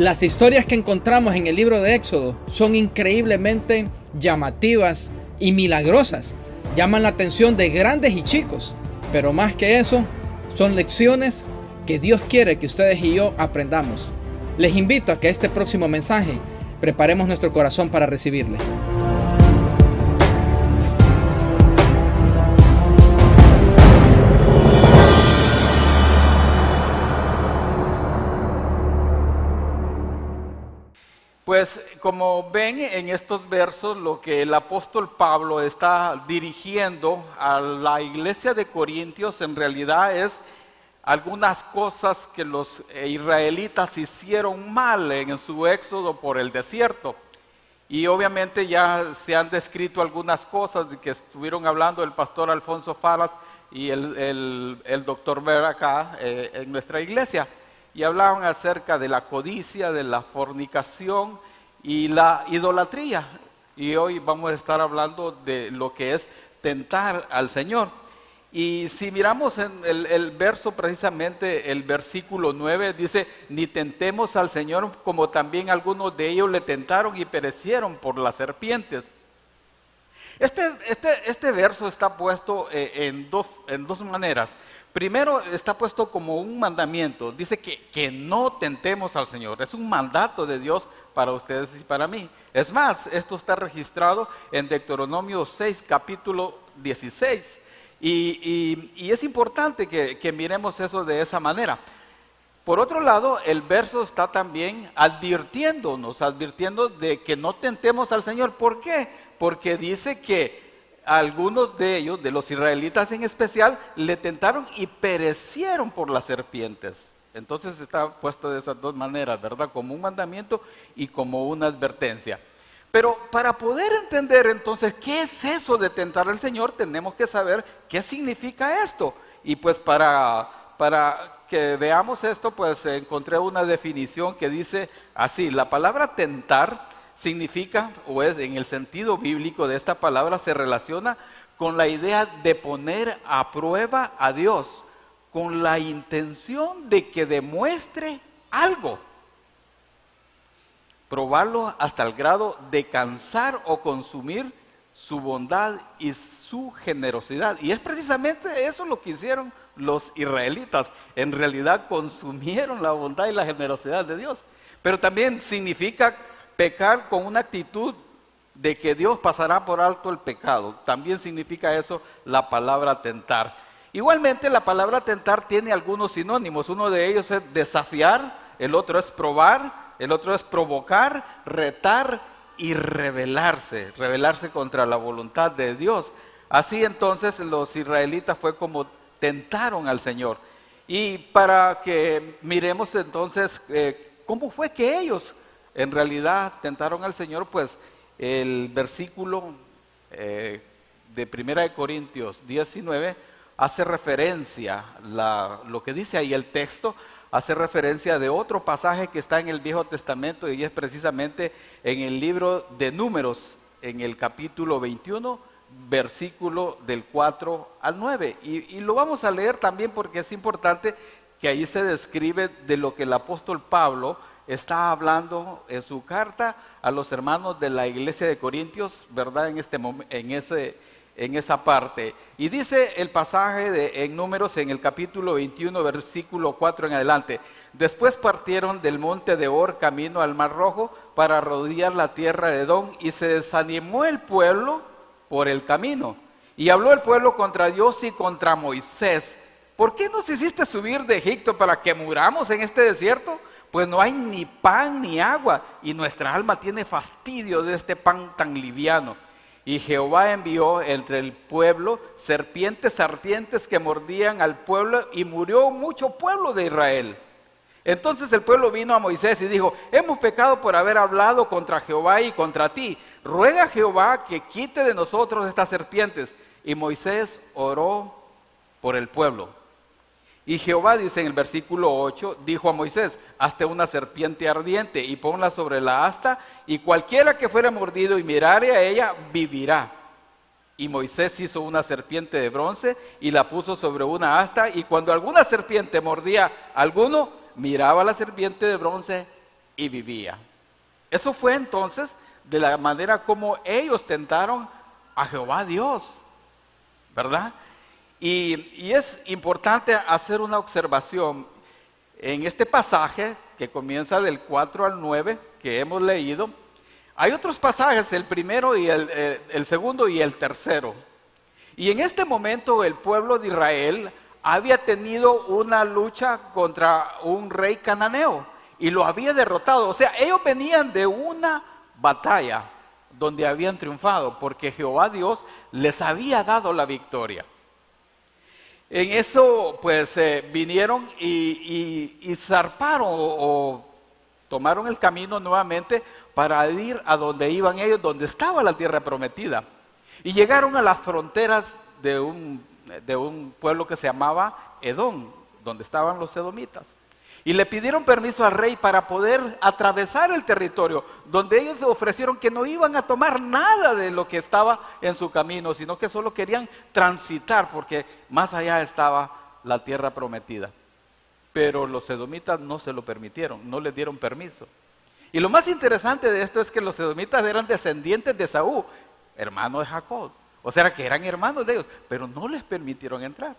Las historias que encontramos en el libro de Éxodo son increíblemente llamativas y milagrosas. Llaman la atención de grandes y chicos, pero más que eso, son lecciones que Dios quiere que ustedes y yo aprendamos. Les invito a que este próximo mensaje preparemos nuestro corazón para recibirle. Pues como ven en estos versos, lo que el apóstol Pablo está dirigiendo a la iglesia de Corintios en realidad es algunas cosas que los israelitas hicieron mal en su éxodo por el desierto. Y obviamente ya se han descrito algunas cosas de que estuvieron hablando el pastor Alfonso Falas y el doctor Ver acá en nuestra iglesia. Y hablaban acerca de la codicia, de la fornicación y la idolatría. Y hoy vamos a estar hablando de lo que es tentar al Señor. Y si miramos en el verso precisamente, el versículo 9 dice: ni tentemos al Señor como también algunos de ellos le tentaron y perecieron por las serpientes. Este verso está puesto en dos maneras. Primero está puesto como un mandamiento, dice que no tentemos al Señor, es un mandato de Dios para ustedes y para mí. Es más, esto está registrado en Deuteronomio 6, capítulo 16, y es importante que miremos eso de esa manera. Por otro lado, el verso está también advirtiendo de que no tentemos al Señor. ¿Por qué? Porque dice que algunos de ellos, de los israelitas en especial, le tentaron y perecieron por las serpientes. Entonces está puesto de esas dos maneras, ¿verdad? Como un mandamiento y como una advertencia. Pero para poder entender entonces qué es eso de tentar al Señor, tenemos que saber qué significa esto. Y pues para que veamos esto, pues encontré una definición que dice así: la palabra tentar significa, o es en el sentido bíblico de esta palabra, se relaciona con la idea de poner a prueba a Dios, con la intención de que demuestre algo. Probarlo hasta el grado de cansar o consumir su bondad y su generosidad. Y es precisamente eso lo que hicieron los israelitas. En realidad consumieron la bondad y la generosidad de Dios. Pero también significa pecar con una actitud de que Dios pasará por alto el pecado. También significa eso la palabra tentar. Igualmente la palabra tentar tiene algunos sinónimos. Uno de ellos es desafiar, el otro es probar, el otro es provocar, retar y rebelarse contra la voluntad de Dios. Así entonces los israelitas fue como tentaron al Señor. Y para que miremos entonces cómo fue que ellos en realidad tentaron al Señor, pues el versículo de 1 Corintios 19 hace referencia, lo que dice ahí el texto, hace referencia de otro pasaje que está en el Viejo Testamento, y es precisamente en el libro de Números, en el capítulo 21, versículo del 4 al 9. Y lo vamos a leer también porque es importante que ahí se describe de lo que el apóstol Pablo está hablando en su carta a los hermanos de la iglesia de Corintios, ¿verdad? En esa parte. Y dice el pasaje en Números, en el capítulo 21, versículo 4 en adelante: después partieron del monte de Hor camino al Mar Rojo para rodear la tierra de Edom, y se desanimó el pueblo por el camino. Y habló el pueblo contra Dios y contra Moisés: ¿por qué nos hiciste subir de Egipto para que muramos en este desierto? Pues no hay ni pan ni agua, y nuestra alma tiene fastidio de este pan tan liviano. Y Jehová envió entre el pueblo serpientes ardientes que mordían al pueblo, y murió mucho pueblo de Israel. Entonces el pueblo vino a Moisés y dijo: hemos pecado por haber hablado contra Jehová y contra ti. Ruega a Jehová que quite de nosotros estas serpientes. Y Moisés oró por el pueblo. Y Jehová, dice en el versículo 8, dijo a Moisés: hazte una serpiente ardiente y ponla sobre la asta, y cualquiera que fuera mordido y mirare a ella, vivirá. Y Moisés hizo una serpiente de bronce y la puso sobre una asta, y cuando alguna serpiente mordía a alguno, miraba a la serpiente de bronce y vivía. Eso fue entonces de la manera como ellos tentaron a Jehová Dios, ¿verdad? Y es importante hacer una observación en este pasaje que comienza del 4 al 9 que hemos leído. Hay otros pasajes, el primero y el segundo y el tercero. Y en este momento el pueblo de Israel había tenido una lucha contra un rey cananeo y lo había derrotado. O sea, ellos venían de una batalla donde habían triunfado porque Jehová Dios les había dado la victoria. En eso pues vinieron y zarparon o tomaron el camino nuevamente para ir a donde iban ellos, donde estaba la tierra prometida. Y llegaron a las fronteras de un pueblo que se llamaba Edom, donde estaban los edomitas. Y le pidieron permiso al rey para poder atravesar el territorio, donde ellos le ofrecieron que no iban a tomar nada de lo que estaba en su camino, sino que solo querían transitar, porque más allá estaba la tierra prometida. Pero los edomitas no se lo permitieron, no les dieron permiso. Y lo más interesante de esto es que los edomitas eran descendientes de Saúl, hermano de Jacob. O sea, que eran hermanos de ellos, pero no les permitieron entrar.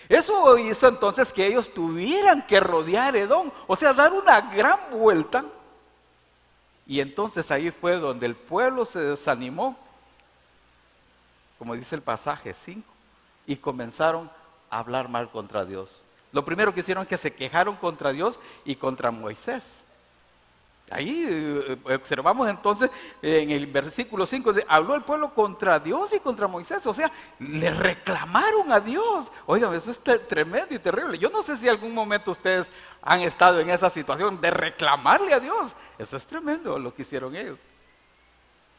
Eso hizo entonces que ellos tuvieran que rodear Edom, o sea, dar una gran vuelta. Y entonces ahí fue donde el pueblo se desanimó, como dice el pasaje 5, y comenzaron a hablar mal contra Dios. Lo primero que hicieron es que se quejaron contra Dios y contra Moisés. Ahí observamos entonces en el versículo 5, habló el pueblo contra Dios y contra Moisés, o sea, le reclamaron a Dios. Oigan, eso es tremendo y terrible. Yo no sé si en algún momento ustedes han estado en esa situación de reclamarle a Dios. Eso es tremendo lo que hicieron ellos.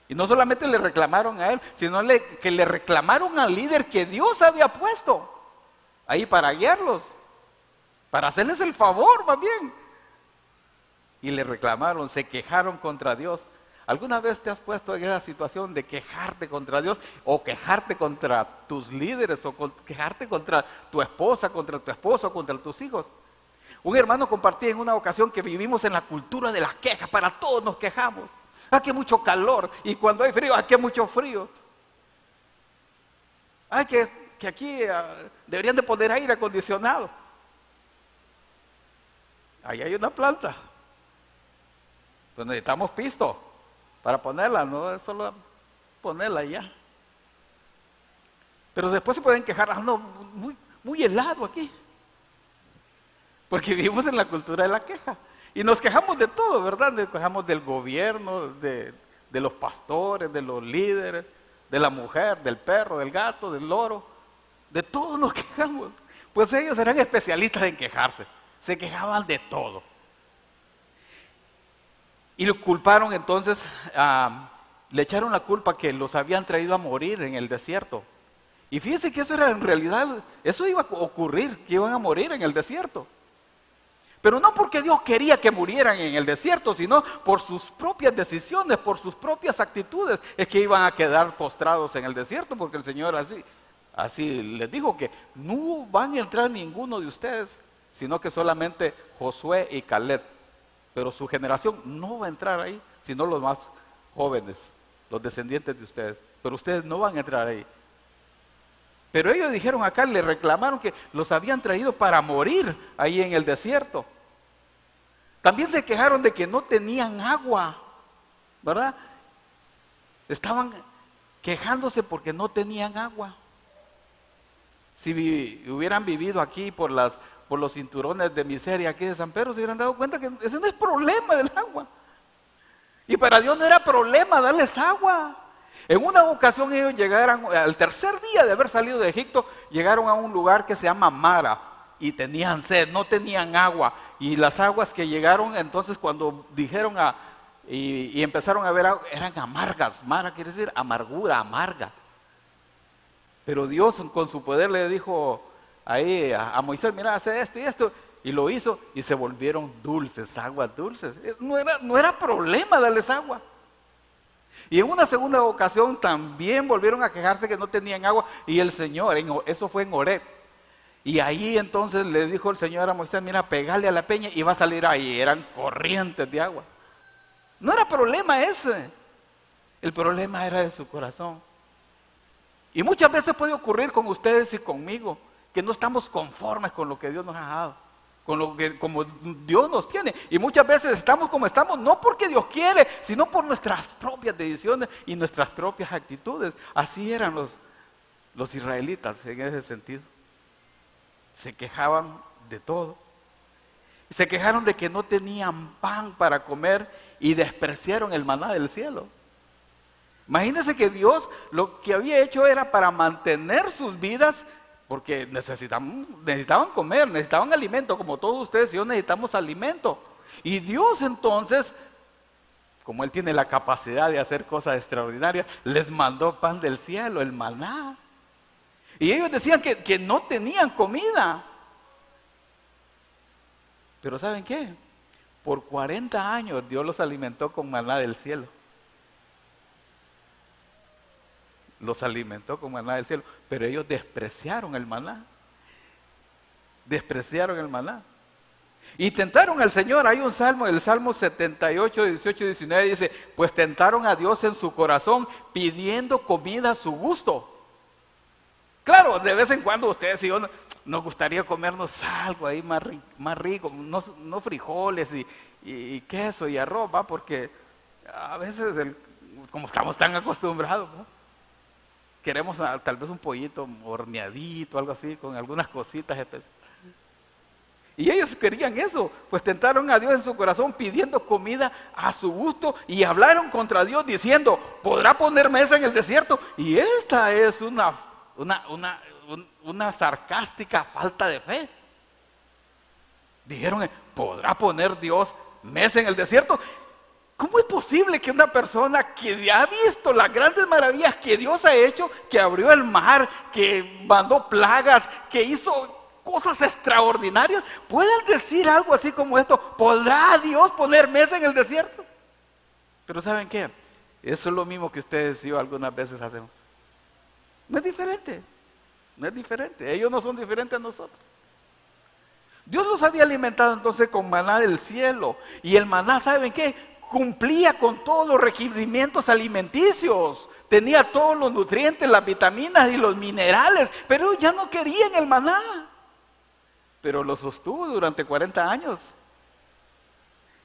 Y no solamente le reclamaron a él, sino que le reclamaron al líder que Dios había puesto ahí para guiarlos, para hacerles el favor más bien. Y le reclamaron, se quejaron contra Dios. ¿Alguna vez te has puesto en esa situación de quejarte contra Dios o quejarte contra tus líderes o quejarte contra tu esposa, contra tu esposo, contra tus hijos? Un hermano compartía en una ocasión que vivimos en la cultura de las quejas, para todos nos quejamos. ¡Ah, que mucho calor! Y cuando hay frío, ¡ah, que mucho frío! ¡Ay, que aquí deberían de poner aire acondicionado! Ahí hay una planta. Pues necesitamos pisto para ponerla, no es solo ponerla ya. Pero después se pueden quejar, no, muy helado aquí. Porque vivimos en la cultura de la queja. Y nos quejamos de todo, ¿verdad? Nos quejamos del gobierno, de los pastores, de los líderes, de la mujer, del perro, del gato, del loro. De todo nos quejamos. Pues ellos eran especialistas en quejarse. Se quejaban de todo. Y lo culparon entonces, le echaron la culpa que los habían traído a morir en el desierto. Y fíjense que eso era en realidad, eso iba a ocurrir, que iban a morir en el desierto. Pero no porque Dios quería que murieran en el desierto, sino por sus propias decisiones, por sus propias actitudes, es que iban a quedar postrados en el desierto, porque el Señor así les dijo que no van a entrar ninguno de ustedes, sino que solamente Josué y Caleb. Pero su generación no va a entrar ahí, sino los más jóvenes, los descendientes de ustedes. Pero ustedes no van a entrar ahí. Pero ellos dijeron acá, le reclamaron que los habían traído para morir ahí en el desierto. También se quejaron de que no tenían agua, ¿verdad? Estaban quejándose porque no tenían agua. Si hubieran vivido aquí por los cinturones de miseria aquí de San Pedro, se hubieran dado cuenta que ese no es problema del agua. Y para Dios no era problema darles agua. En una ocasión ellos llegaron, al tercer día de haber salido de Egipto, llegaron a un lugar que se llama Mara y tenían sed, no tenían agua. Y las aguas que llegaron, entonces cuando dijeron y empezaron a ver agua, eran amargas. Mara quiere decir amargura, amarga. Pero Dios con su poder le dijo ahí a Moisés, mira, hace esto y esto, y lo hizo, y se volvieron dulces, aguas dulces. No era problema darles agua. Y en una segunda ocasión también volvieron a quejarse que no tenían agua, y el Señor, eso fue en Horeb, Y ahí entonces le dijo el Señor a Moisés, mira, pegale a la peña y va a salir ahí. Eran corrientes de agua. No era problema ese. El problema era de su corazón. Y muchas veces puede ocurrir con ustedes y conmigo, que no estamos conformes con lo que Dios nos ha dado, como Dios nos tiene. Y muchas veces estamos como estamos, no porque Dios quiere, sino por nuestras propias decisiones y nuestras propias actitudes. Así eran los israelitas en ese sentido. Se quejaban de todo. Se quejaron de que no tenían pan para comer y despreciaron el maná del cielo. Imagínense que Dios lo que había hecho era para mantener sus vidas, porque necesitaban comer, necesitaban alimento, como todos ustedes y yo necesitamos alimento. Y Dios entonces, como Él tiene la capacidad de hacer cosas extraordinarias, les mandó pan del cielo, el maná. Y ellos decían que no tenían comida. Pero ¿saben qué? Por 40 años Dios los alimentó con maná del cielo. Los alimentó con maná del cielo, pero ellos despreciaron el maná. Despreciaron el maná. Y tentaron al Señor. Hay un salmo, el Salmo 78, 18 y 19 dice, pues tentaron a Dios en su corazón, pidiendo comida a su gusto. Claro, de vez en cuando ustedes y yo nos gustaría comernos algo ahí más rico, no frijoles y queso y arroz, ¿va? Porque a veces, como estamos tan acostumbrados, ¿no? Queremos tal vez un pollito horneadito, algo así, con algunas cositas especiales. Y ellos querían eso, pues tentaron a Dios en su corazón pidiendo comida a su gusto y hablaron contra Dios diciendo, ¿podrá poner mesa en el desierto? Y esta es una sarcástica falta de fe. Dijeron, ¿podrá poner Dios mesa en el desierto? ¿Cómo es posible que una persona que ha visto las grandes maravillas que Dios ha hecho, que abrió el mar, que mandó plagas, que hizo cosas extraordinarias, puedan decir algo así como esto? ¿Podrá Dios poner mesa en el desierto? Pero ¿saben qué? Eso es lo mismo que ustedes y yo algunas veces hacemos. No es diferente. No es diferente. Ellos no son diferentes a nosotros. Dios los había alimentado entonces con maná del cielo. Y el maná, ¿saben qué? Cumplía con todos los requerimientos alimenticios. Tenía todos los nutrientes, las vitaminas y los minerales. Pero ellos ya no querían el maná. Pero lo sostuvo durante 40 años.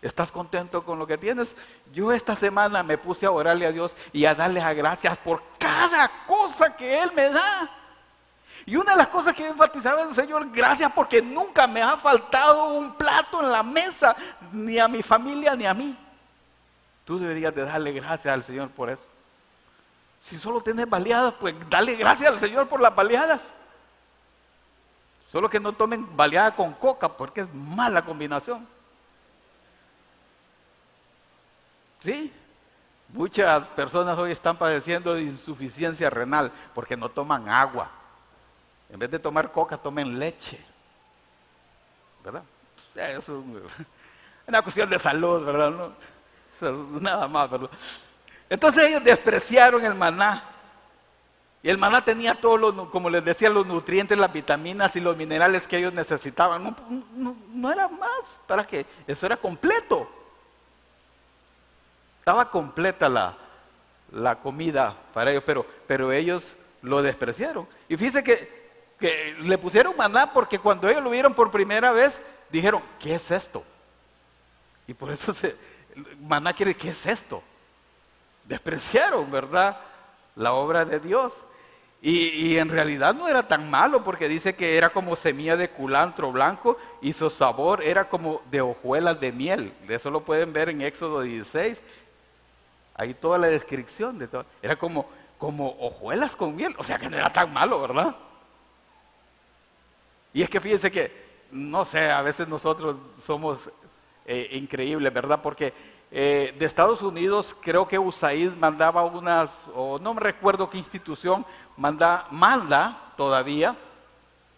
¿Estás contento con lo que tienes? Yo esta semana me puse a orarle a Dios y a darle las gracias por cada cosa que Él me da. Y una de las cosas que enfatizaba es, Señor, gracias porque nunca me ha faltado un plato en la mesa, ni a mi familia ni a mí. Tú deberías de darle gracias al Señor por eso. Si solo tienes baleadas, pues dale gracias al Señor por las baleadas. Solo que no tomen baleada con coca porque es mala combinación. Sí, muchas personas hoy están padeciendo de insuficiencia renal porque no toman agua. En vez de tomar coca, tomen leche. ¿Verdad? Eso es una cuestión de salud, ¿verdad? No, eso es nada más, ¿verdad? Entonces ellos despreciaron el maná. Y el maná tenía todos, como les decía, los nutrientes, las vitaminas y los minerales que ellos necesitaban. No era más. ¿Para qué? Eso era completo. Estaba completa la comida para ellos, pero ellos lo despreciaron. Y fíjense que le pusieron maná porque cuando ellos lo vieron por primera vez, dijeron, ¿qué es esto? Y por eso maná quiere, ¿qué es esto? Despreciaron, ¿verdad? La obra de Dios. Y en realidad no era tan malo porque dice que era como semilla de culantro blanco y su sabor era como de hojuelas de miel. Eso lo pueden ver en Éxodo 16. Ahí toda la descripción de todo. Era como hojuelas con miel. O sea que no era tan malo, ¿verdad? Y es que fíjense que, no sé, a veces nosotros somos increíbles, ¿verdad? Porque de Estados Unidos creo que USAID mandaba o no me recuerdo qué institución, manda todavía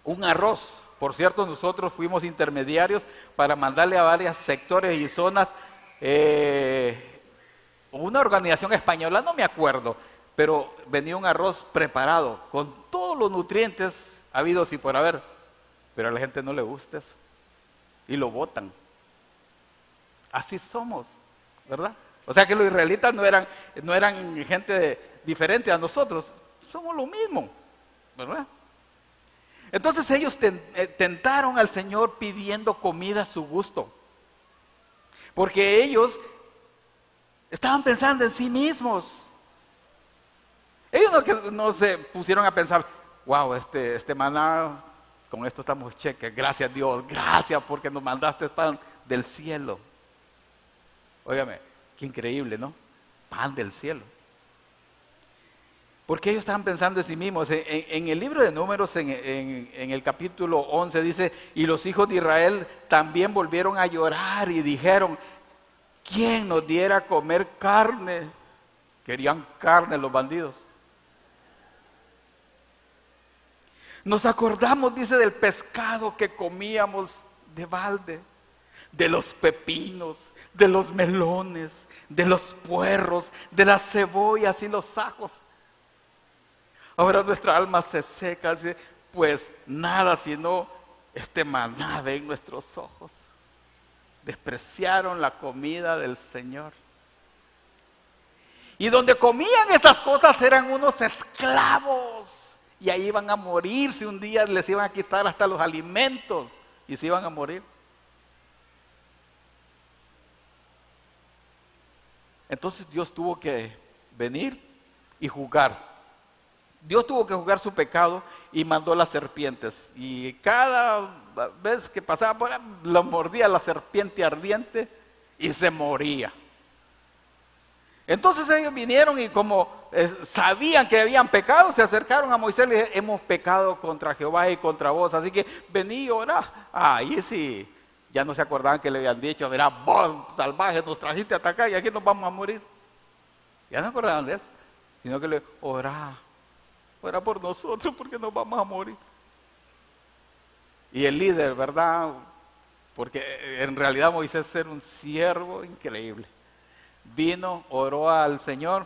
un arroz. Por cierto, nosotros fuimos intermediarios para mandarle a varios sectores y zonas una organización española, no me acuerdo, pero venía un arroz preparado con todos los nutrientes habidos y por haber. pero a la gente no le gusta eso y lo votan. Así somos, ¿verdad? O sea que los israelitas no eran gente diferente a nosotros, somos lo mismo, ¿verdad? Entonces ellos tentaron al Señor pidiendo comida a su gusto, porque ellos estaban pensando en sí mismos. Ellos no se pusieron a pensar, wow, este maná, con esto estamos cheques, gracias a Dios, gracias porque nos mandaste pan del cielo. Óigame, qué increíble, ¿no? Pan del cielo. Porque ellos estaban pensando en sí mismos. En el libro de Números, en el capítulo 11, dice, y los hijos de Israel también volvieron a llorar y dijeron, ¿quién nos diera a comer carne? Querían carne los bandidos. Nos acordamos, dice, del pescado que comíamos de balde, de los pepinos, de los melones, de los puerros, de las cebollas y los ajos. Ahora nuestra alma se seca, dice, pues nada sino este maná ve en nuestros ojos. Despreciaron la comida del Señor. Y donde comían esas cosas eran unos esclavos. Y ahí iban a morir, si un día les iban a quitar hasta los alimentos y se iban a morir. Entonces Dios tuvo que venir y juzgar. Dios tuvo que juzgar su pecado y mandó las serpientes. Y cada vez que pasaba por ahí, lo mordía la serpiente ardiente y se moría. Entonces ellos vinieron y como sabían que habían pecado, se acercaron a Moisés y le dijeron, hemos pecado contra Jehová y contra vos, así que vení y orá. Ahí sí, ya no se acordaban que le habían dicho, verá, vos salvaje nos trajiste hasta acá y aquí nos vamos a morir. Ya no se acordaban de eso, sino que le orá por nosotros porque nos vamos a morir. Y el líder, ¿verdad? Porque en realidad Moisés era un siervo increíble. Vino, oró al Señor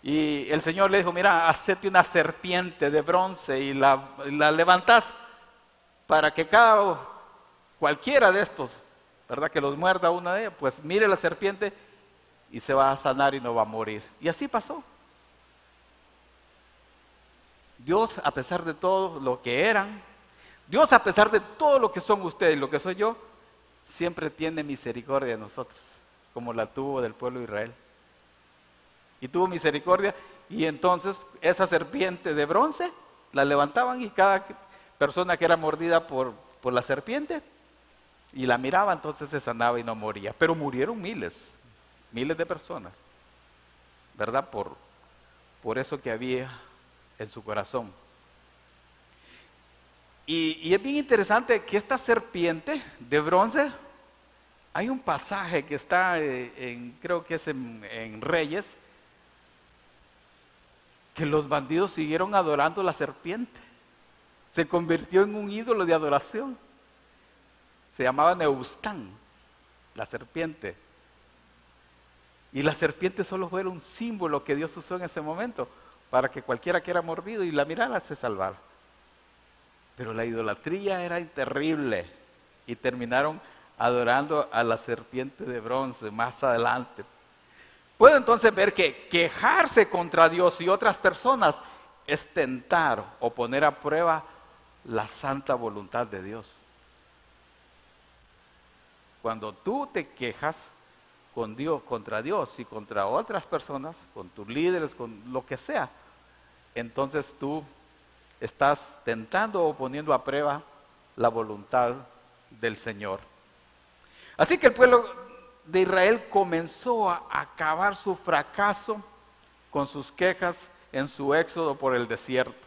y el Señor le dijo, mira, hacete una serpiente de bronce y la levantás para que cualquiera de estos, ¿verdad? Que los muerda una de ellas, pues mire la serpiente y se va a sanar y no va a morir. Y así pasó. Dios, a pesar de todo lo que eran, Dios, a pesar de todo lo que son ustedes y lo que soy yo, siempre tiene misericordia de nosotros, como la tuvo del pueblo de Israel. Y tuvo misericordia, y entonces esa serpiente de bronce la levantaban y cada persona que era mordida por la serpiente y la miraba, entonces se sanaba y no moría. Pero murieron miles de personas, ¿verdad? Por eso que había en su corazón. Y es bien interesante que esta serpiente de bronce, hay un pasaje que está creo que es en Reyes, que los bandidos siguieron adorando la serpiente. Se convirtió en un ídolo de adoración. Se llamaba Nehushtan, la serpiente. Y la serpiente solo fue un símbolo que Dios usó en ese momento para que cualquiera que era mordido y la mirara se salvara. Pero la idolatría era terrible y terminaron adorando a la serpiente de bronce más adelante. Puedo entonces ver que quejarse contra Dios y otras personas es tentar o poner a prueba la santa voluntad de Dios. Cuando tú te quejas con Dios, contra Dios y contra otras personas, con tus líderes, con lo que sea, entonces tú estás tentando o poniendo a prueba la voluntad del Señor. Así que el pueblo de Israel comenzó a acabar su fracaso con sus quejas en su éxodo por el desierto.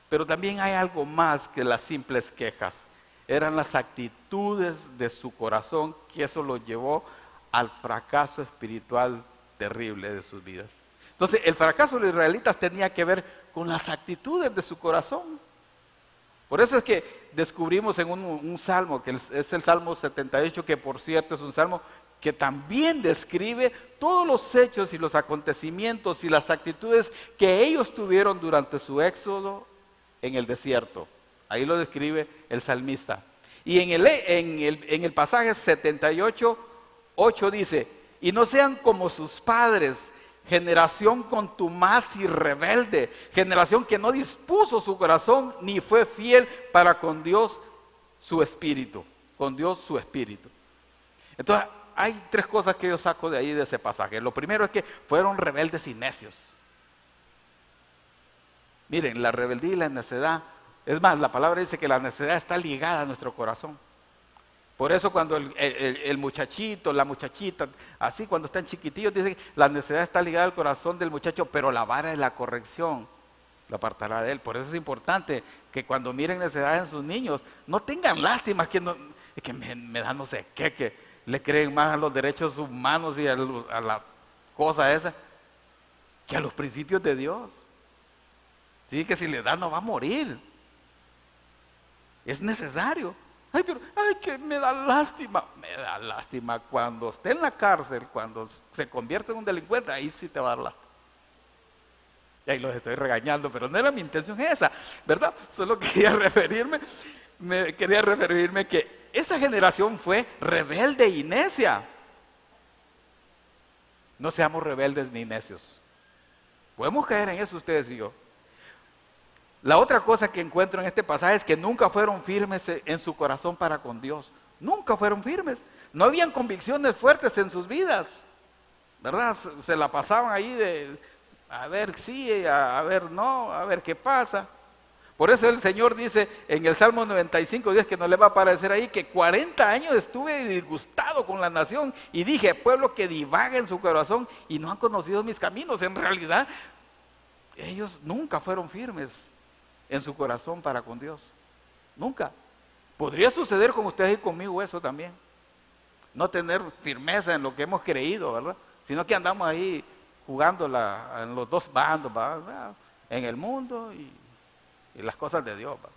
Pero también hay algo más que las simples quejas. Eran las actitudes de su corazón que eso los llevó al fracaso espiritual terrible de sus vidas. Entonces, el fracaso de los israelitas tenía que ver con las actitudes de su corazón. Por eso es que descubrimos en un salmo, que es el Salmo 78, que por cierto es un salmo que también describe todos los hechos y los acontecimientos y las actitudes que ellos tuvieron durante su éxodo en el desierto. Ahí lo describe el salmista. Y en el pasaje 78:8 dice: y no sean como sus padres, generación contumaz y rebelde, generación que no dispuso su corazón ni fue fiel para con Dios su espíritu, con Dios su espíritu. Entonces hay tres cosas que yo saco de ahí, de ese pasaje. Lo primero es que fueron rebeldes y necios. Miren, la rebeldía y la necedad, es más, la palabra dice que la necedad está ligada a nuestro corazón. Por eso cuando el muchachito, la muchachita, así cuando están chiquitillos, dicen que la necedad está ligada al corazón del muchacho, pero la vara de la corrección lo apartará de él. Por eso es importante que cuando miren necedad en sus niños, no tengan lástima, que me da no sé qué, que le creen más a los derechos humanos y a la cosa esa, que a los principios de Dios. Sí, que si le da no va a morir. Es necesario. Ay, que me da lástima. Me da lástima cuando esté en la cárcel, cuando se convierte en un delincuente, ahí sí te va a dar lástima. Y ahí los estoy regañando, pero no era mi intención esa, ¿verdad? Solo quería referirme que esa generación fue rebelde y necia. No seamos rebeldes ni necios. Podemos caer en eso ustedes y yo. La otra cosa que encuentro en este pasaje es que nunca fueron firmes en su corazón para con Dios. Nunca fueron firmes. No habían convicciones fuertes en sus vidas, ¿verdad? Se la pasaban ahí de a ver sí, a ver no, a ver qué pasa. Por eso el Señor dice en el Salmo 95:10, que no le va a parecer ahí, que 40 años estuve disgustado con la nación y dije: pueblo que divaga en su corazón y no han conocido mis caminos. En realidad, ellos nunca fueron firmes en su corazón para con Dios. Nunca. Podría suceder con ustedes y conmigo eso también. No tener firmeza en lo que hemos creído, ¿verdad? Sino que andamos ahí jugando en los dos bandos, ¿verdad? En el mundo y las cosas de Dios, ¿verdad?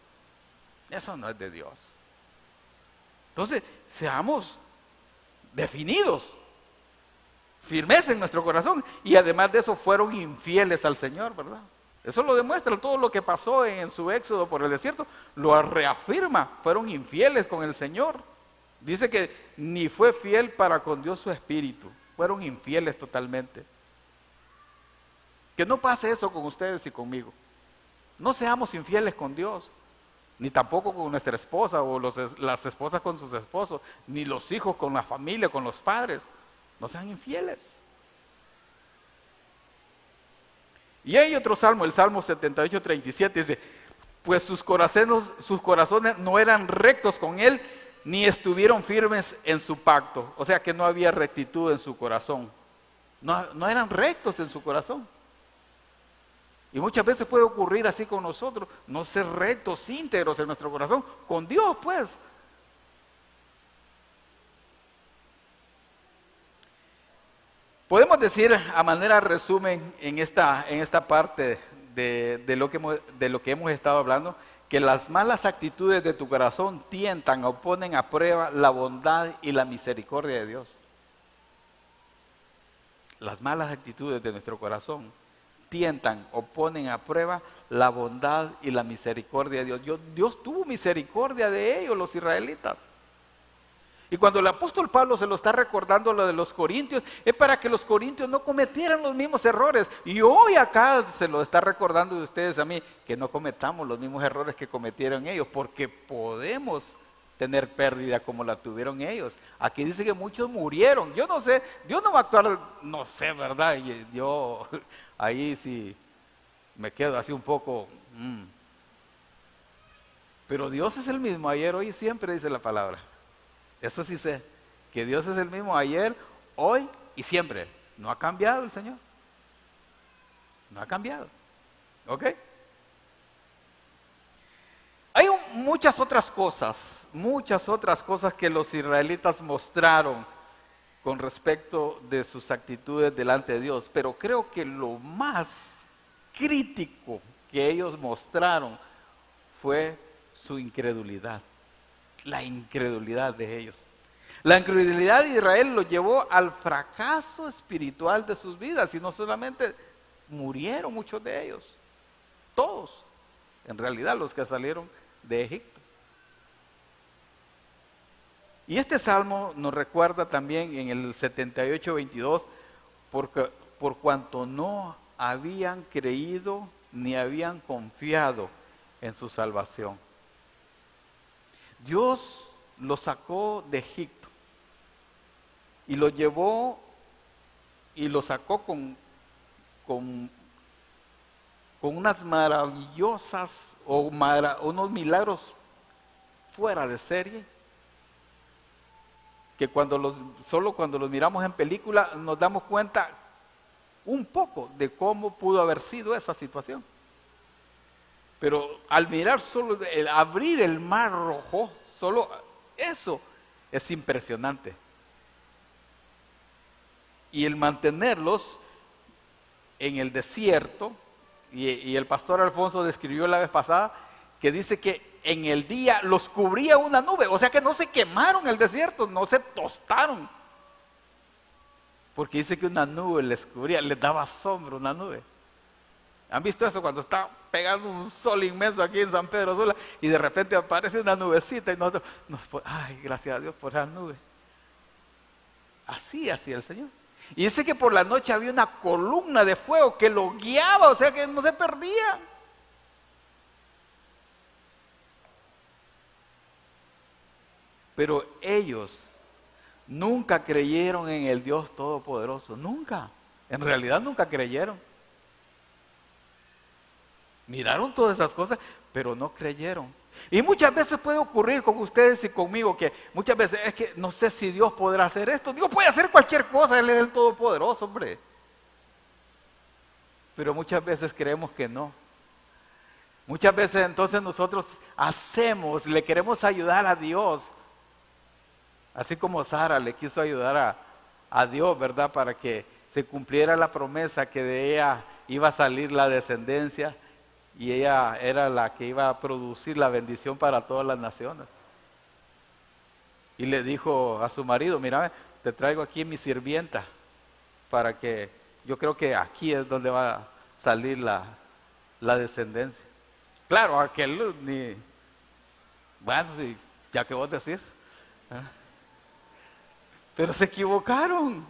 Eso no es de Dios. Entonces, seamos definidos, firmeza en nuestro corazón, y además de eso fueron infieles al Señor, ¿verdad? Eso lo demuestra todo lo que pasó en su éxodo por el desierto, lo reafirma. Fueron infieles con el Señor. Dice que ni fue fiel para con Dios su espíritu. Fueron infieles totalmente. Que no pase eso con ustedes y conmigo. No seamos infieles con Dios, ni tampoco con nuestra esposa o las esposas con sus esposos, ni los hijos con la familia, con los padres. No sean infieles. Y hay otro salmo, el Salmo 78:37, dice: pues sus corazones no eran rectos con él, ni estuvieron firmes en su pacto. O sea que no había rectitud en su corazón. No eran rectos en su corazón. Y muchas veces puede ocurrir así con nosotros, no ser rectos, íntegros en nuestro corazón, con Dios pues. Podemos decir a manera de resumen en esta parte de lo que hemos estado hablando, que las malas actitudes de tu corazón tientan o ponen a prueba la bondad y la misericordia de Dios. Las malas actitudes de nuestro corazón tientan o ponen a prueba la bondad y la misericordia de Dios. Dios tuvo misericordia de ellos, los israelitas. Y cuando el apóstol Pablo se lo está recordando lo de los corintios, es para que los corintios no cometieran los mismos errores. Y hoy acá se lo está recordando de ustedes a mí, que no cometamos los mismos errores que cometieron ellos, porque podemos tener pérdida como la tuvieron ellos. Aquí dice que muchos murieron. Yo no sé, Dios no va a actuar, no sé, ¿verdad? Y yo ahí sí me quedo así un poco. Pero Dios es el mismo ayer, hoy y siempre, dice la palabra. Eso sí sé, que Dios es el mismo ayer, hoy y siempre. No ha cambiado el Señor. No ha cambiado. ¿Ok? Hay muchas otras cosas que los israelitas mostraron con respecto de sus actitudes delante de Dios, pero creo que lo más crítico que ellos mostraron fue su incredulidad. La incredulidad de ellos. La incredulidad de Israel los llevó al fracaso espiritual de sus vidas, y no solamente murieron muchos de ellos, todos, en realidad los que salieron de Egipto. Y este salmo nos recuerda también en el 78:22, porque por cuanto no habían creído ni habían confiado en su salvación. Dios los sacó de Egipto y los llevó y los sacó con unas maravillosas unos milagros fuera de serie, que solo cuando los miramos en película nos damos cuenta un poco de cómo pudo haber sido esa situación. Pero al mirar solo el abrir el mar rojo, solo eso es impresionante. Y el mantenerlos en el desierto, y el pastor Alfonso describió la vez pasada, que dice que en el día los cubría una nube, o sea que no se quemaron en el desierto, no se tostaron, porque dice que una nube les cubría, les daba sombra una nube. ¿Han visto eso cuando está pegando un sol inmenso aquí en San Pedro Sula y de repente aparece una nubecita y nosotros, ay, gracias a Dios por esa nube? Así hacía el Señor. Y dice que por la noche había una columna de fuego que lo guiaba, o sea que no se perdía. Pero ellos nunca creyeron en el Dios Todopoderoso, nunca. En realidad nunca creyeron. Miraron todas esas cosas, pero no creyeron. Y muchas veces puede ocurrir con ustedes y conmigo que muchas veces es que no sé si Dios podrá hacer esto. Dios puede hacer cualquier cosa, Él es el Todopoderoso, hombre. Pero muchas veces creemos que no. Muchas veces entonces nosotros le queremos ayudar a Dios. Así como Sara le quiso ayudar a Dios, ¿verdad? Para que se cumpliera la promesa que de ella iba a salir la descendencia. Y ella era la que iba a producir la bendición para todas las naciones. Y le dijo a su marido, mira, te traigo aquí mi sirvienta, para que, yo creo que aquí es donde va a salir la descendencia. Claro, aquel ni, bueno, sí, ya que vos decís. Pero se equivocaron.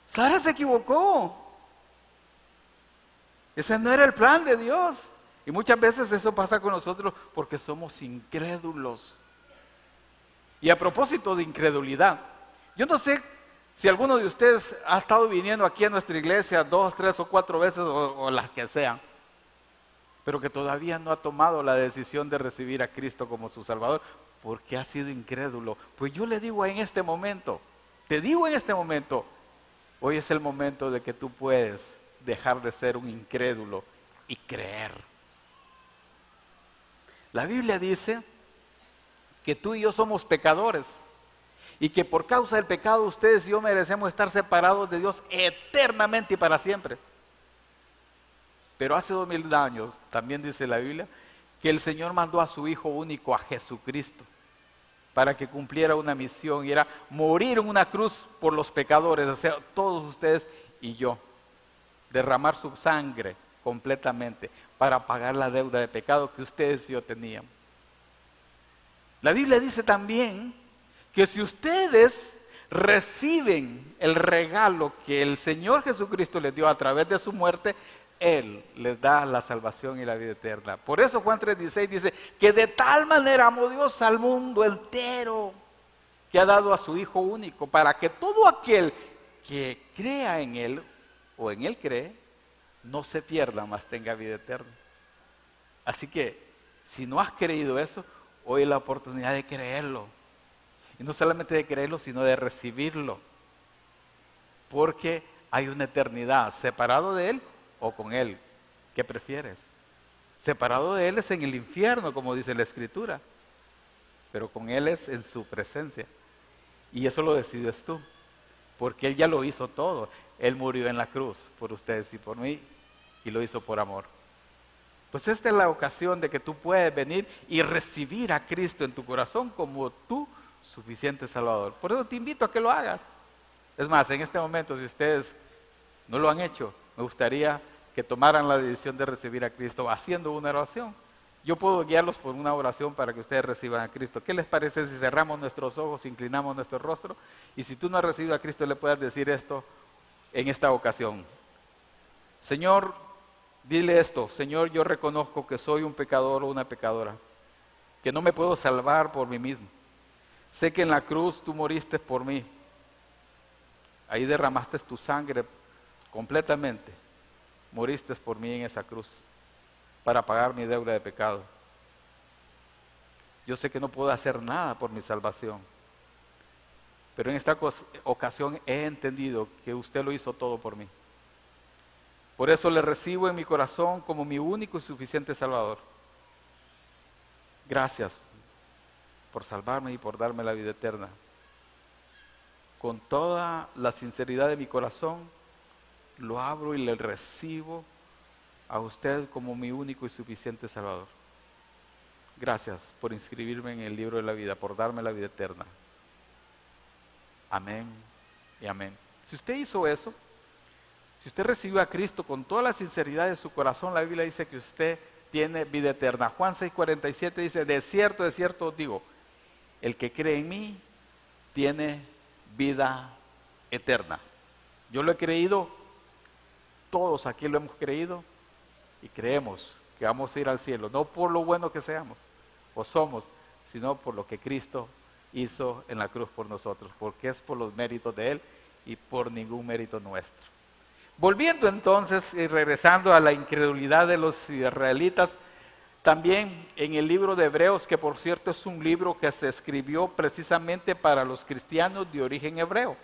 Sara se equivocó. Ese no era el plan de Dios. Y muchas veces eso pasa con nosotros porque somos incrédulos. Y a propósito de incredulidad, yo no sé si alguno de ustedes ha estado viniendo aquí a nuestra iglesia 2, 3 o 4 veces o las que sean, pero que todavía no ha tomado la decisión de recibir a Cristo como su Salvador porque ha sido incrédulo. Pues yo le digo en este momento, te digo en este momento, hoy es el momento de que tú puedes dejar de ser un incrédulo y creer. La Biblia dice que tú y yo somos pecadores y que por causa del pecado ustedes y yo merecemos estar separados de Dios eternamente y para siempre. Pero hace 2000 años, también dice la Biblia, que el Señor mandó a su Hijo único, a Jesucristo, para que cumpliera una misión y era morir en una cruz por los pecadores, o sea, todos ustedes y yo. Derramar su sangre completamente para pagar la deuda de pecado que ustedes y yo teníamos. La Biblia dice también que si ustedes reciben el regalo que el Señor Jesucristo les dio a través de su muerte, Él les da la salvación y la vida eterna. Por eso Juan 3:16 dice que de tal manera amó Dios al mundo entero que ha dado a su Hijo único para que todo aquel que crea en Él o en Él cree, no se pierda, mas tenga vida eterna. Así que, si no has creído eso, hoy es la oportunidad de creerlo. Y no solamente de creerlo, sino de recibirlo. Porque hay una eternidad, separado de Él o con Él. ¿Qué prefieres? Separado de Él es en el infierno, como dice la Escritura. Pero con Él es en su presencia. Y eso lo decides tú. Porque Él ya lo hizo todo. Él murió en la cruz por ustedes y por mí y lo hizo por amor. Pues esta es la ocasión de que tú puedes venir y recibir a Cristo en tu corazón como tu suficiente Salvador. Por eso te invito a que lo hagas. Es más, en este momento, si ustedes no lo han hecho, me gustaría que tomaran la decisión de recibir a Cristo haciendo una oración. Yo puedo guiarlos por una oración para que ustedes reciban a Cristo. ¿Qué les parece si cerramos nuestros ojos, inclinamos nuestro rostro? Y si tú no has recibido a Cristo, le puedas decir esto en esta ocasión. Señor, dile esto: Señor, yo reconozco que soy un pecador o una pecadora, que no me puedo salvar por mí mismo. Sé que en la cruz tú moriste por mí. Ahí derramaste tu sangre completamente. Moriste por mí en esa cruz para pagar mi deuda de pecado. Yo sé que no puedo hacer nada por mi salvación, pero en esta ocasión he entendido que usted lo hizo todo por mí. Por eso le recibo en mi corazón como mi único y suficiente Salvador. Gracias por salvarme y por darme la vida eterna. Con toda la sinceridad de mi corazón, lo abro y le recibo a usted como mi único y suficiente Salvador. Gracias por inscribirme en el libro de la vida, por darme la vida eterna. Amén y amén. Si usted hizo eso, si usted recibió a Cristo con toda la sinceridad de su corazón, la Biblia dice que usted tiene vida eterna. Juan 6:47 dice: de cierto os digo, el que cree en mí tiene vida eterna. Yo lo he creído, todos aquí lo hemos creído y creemos que vamos a ir al cielo, no por lo bueno que seamos o somos, sino por lo que Cristo hizo en la cruz por nosotros, porque es por los méritos de Él y por ningún mérito nuestro. Volviendo entonces y regresando a la incredulidad de los israelitas, también en el libro de Hebreos, que por cierto es un libro que se escribió precisamente para los cristianos de origen hebreo.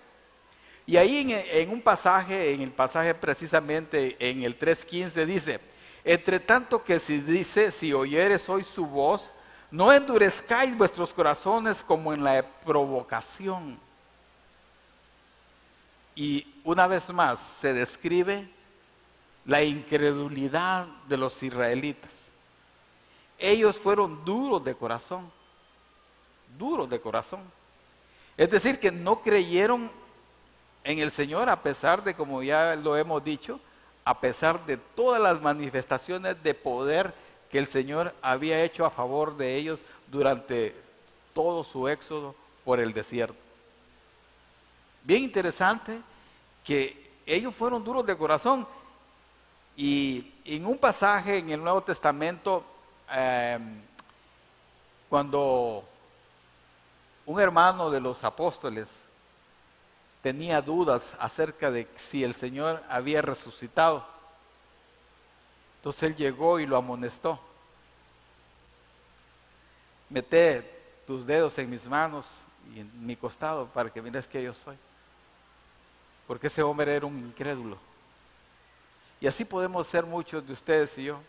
Y ahí en un pasaje, en el pasaje precisamente en el 3:15 dice: entre tanto que si oyeres hoy su voz, no endurezcáis vuestros corazones como en la provocación. Y una vez más se describe la incredulidad de los israelitas. Ellos fueron duros de corazón, duros de corazón. Es decir, que no creyeron en el Señor a pesar de, como ya lo hemos dicho, a pesar de todas las manifestaciones de poder que el Señor había hecho a favor de ellos durante todo su éxodo por el desierto. Bien interesante que ellos fueron duros de corazón. Y en un pasaje en el Nuevo Testamento, cuando un hermano de los apóstoles tenía dudas acerca de si el Señor había resucitado, entonces él llegó y lo amonestó: mete tus dedos en mis manos y en mi costado para que mires que yo soy. Porque ese hombre era un incrédulo. Y así podemos ser muchos de ustedes y yo.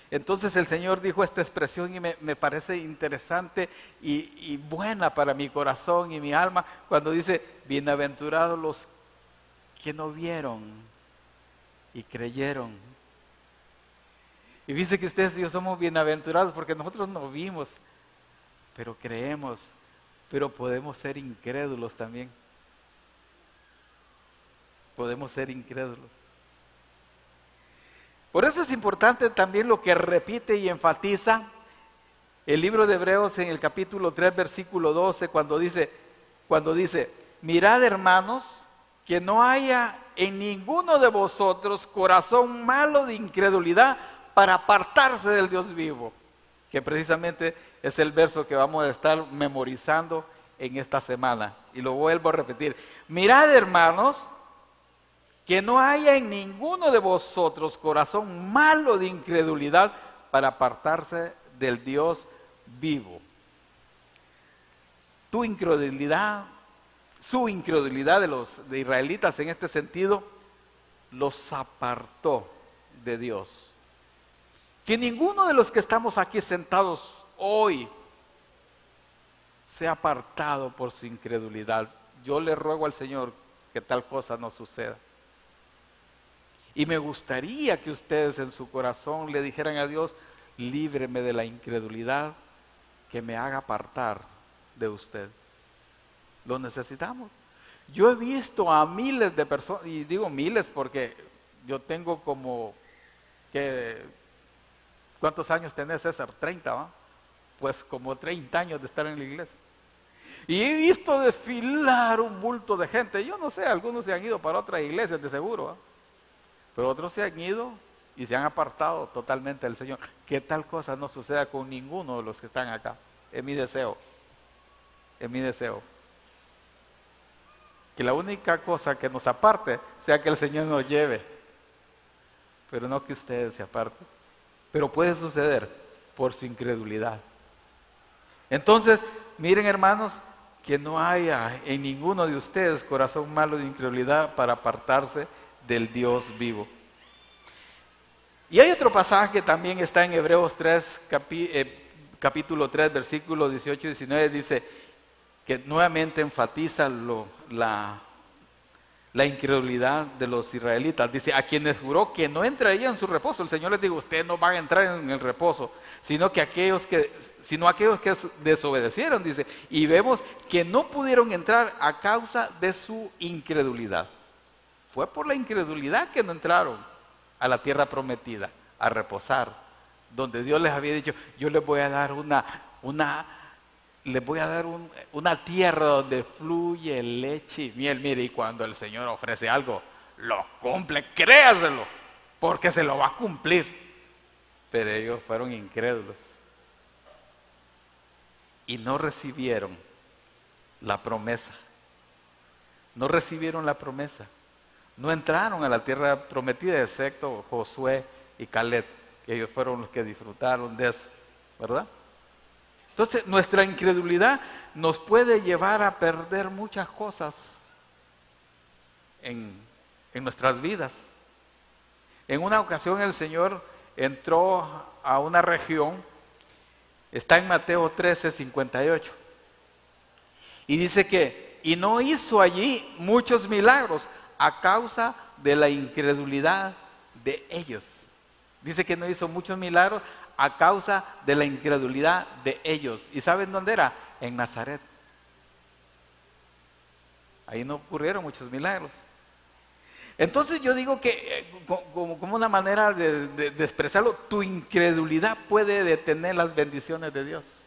Entonces el Señor dijo esta expresión y me parece interesante y buena para mi corazón y mi alma, cuando dice: bienaventurados los que no vieron y creyeron. Y dice que ustedes y yo somos bienaventurados porque nosotros no vimos, pero creemos, pero podemos ser incrédulos también. Podemos ser incrédulos. Por eso es importante también lo que repite y enfatiza el libro de Hebreos en el capítulo 3, versículo 12, cuando dice: mirad, hermanos, que no haya en ninguno de vosotros corazón malo de incredulidad para apartarse del Dios vivo, que precisamente es el verso que vamos a estar memorizando en esta semana. Y lo vuelvo a repetir: mirad, hermanos, que no haya en ninguno de vosotros corazón malo de incredulidad para apartarse del Dios vivo. Su incredulidad de los israelitas en este sentido los apartó de Dios. Que ninguno de los que estamos aquí sentados hoy sea apartado por su incredulidad. Yo le ruego al Señor que tal cosa no suceda. Y me gustaría que ustedes en su corazón le dijeran a Dios: líbreme de la incredulidad que me haga apartar de usted. Lo necesitamos. Yo he visto a miles de personas, y digo miles porque yo tengo como que ¿Cuántos años tenés, César? 30, ¿va? Pues como 30 años de estar en la iglesia. Y he visto desfilar un bulto de gente. Yo no sé, algunos se han ido para otras iglesias de seguro, ¿va? Pero otros se han ido y se han apartado totalmente del Señor. Que tal cosa no suceda con ninguno de los que están acá. Es mi deseo. Es mi deseo. Que la única cosa que nos aparte sea que el Señor nos lleve. Pero no que ustedes se aparten. Pero puede suceder por su incredulidad. Entonces, miren, hermanos, que no haya en ninguno de ustedes corazón malo de incredulidad para apartarse del Dios vivo. Y hay otro pasaje que también está en Hebreos 3, capítulo 3, versículos 18 y 19, dice que nuevamente enfatiza la incredulidad de los israelitas. Dice, a quienes juró que no entrarían en su reposo. El Señor les dijo, ustedes no van a entrar en el reposo, sino aquellos que desobedecieron, dice. Y vemos que no pudieron entrar a causa de su incredulidad. Fue por la incredulidad que no entraron a la tierra prometida, a reposar, donde Dios les había dicho, yo les voy a dar una tierra donde fluye leche y miel. Mire, y cuando el Señor ofrece algo, lo cumple, créaselo, porque se lo va a cumplir. Pero ellos fueron incrédulos y no recibieron la promesa. No recibieron la promesa. No entraron a la tierra prometida, excepto Josué y Caleb, que ellos fueron los que disfrutaron de eso, ¿verdad? Entonces, nuestra incredulidad nos puede llevar a perder muchas cosas en nuestras vidas. En una ocasión el Señor entró a una región, está en Mateo 13, 58, y dice que, y no hizo allí muchos milagros a causa de la incredulidad de ellos. Dice que no hizo muchos milagros a causa de la incredulidad de ellos. ¿Y saben dónde era? En Nazaret. Ahí no ocurrieron muchos milagros. Entonces yo digo que como una manera de expresarlo, tu incredulidad puede detener las bendiciones de Dios.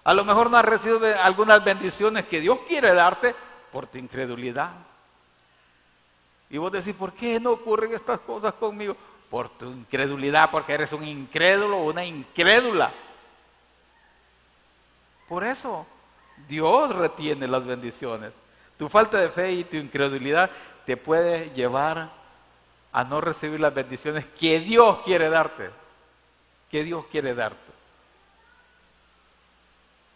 A lo mejor no has recibido algunas bendiciones que Dios quiere darte por tu incredulidad. Y vos decís, ¿por qué no ocurren estas cosas conmigo? Por tu incredulidad, porque eres un incrédulo o una incrédula. Por eso Dios retiene las bendiciones. Tu falta de fe y tu incredulidad te puede llevar a no recibir las bendiciones que Dios quiere darte. Que Dios quiere darte.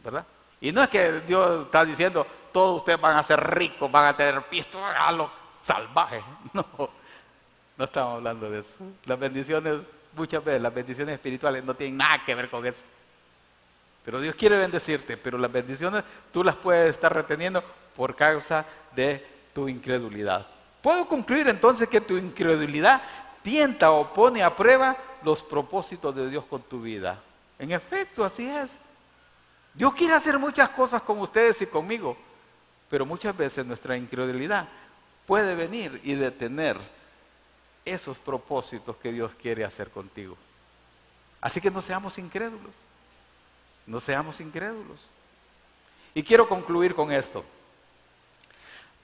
¿Verdad? Y no es que Dios está diciendo, todos ustedes van a ser ricos, van a tener pisto, a lo salvaje. No estamos hablando de eso. Las bendiciones, muchas veces, las bendiciones espirituales no tienen nada que ver con eso. Pero Dios quiere bendecirte, pero las bendiciones tú las puedes estar reteniendo por causa de tu incredulidad. Puedo concluir entonces que tu incredulidad tienta o pone a prueba los propósitos de Dios con tu vida. En efecto, así es. Dios quiere hacer muchas cosas con ustedes y conmigo, pero muchas veces nuestra incredulidad puede venir y detener esos propósitos que Dios quiere hacer contigo. Así que no seamos incrédulos. No seamos incrédulos. Y quiero concluir con esto.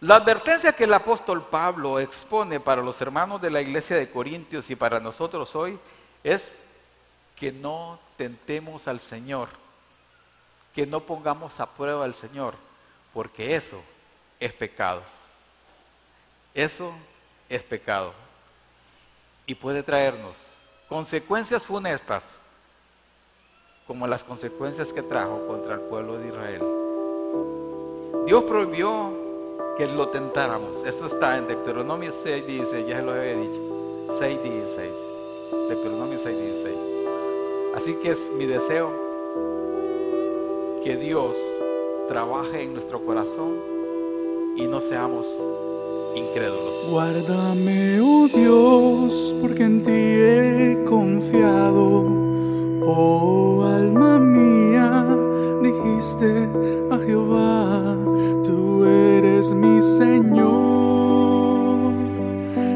La advertencia que el apóstol Pablo expone para los hermanos de la iglesia de Corintios y para nosotros hoy es que no tentemos al Señor, que no pongamos a prueba al Señor, porque eso es pecado. Eso es pecado. Y puede traernos consecuencias funestas, como las consecuencias que trajo contra el pueblo de Israel. Dios prohibió que lo tentáramos. Eso está en Deuteronomio 6:16, ya se lo había dicho. 6:16. Deuteronomio 6:16. Así que es mi deseo que Dios trabaje en nuestro corazón y no seamos incrédulos. Guárdame, oh Dios, porque en ti he confiado. Oh alma mía, dijiste a Jehová, tú eres mi Señor.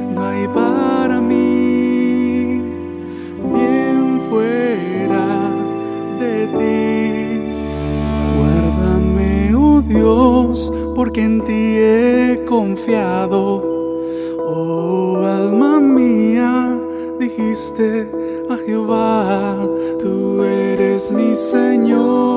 No hay para mí bien porque en ti he confiado. Oh, alma mía, dijiste a Jehová, tú eres mi Señor.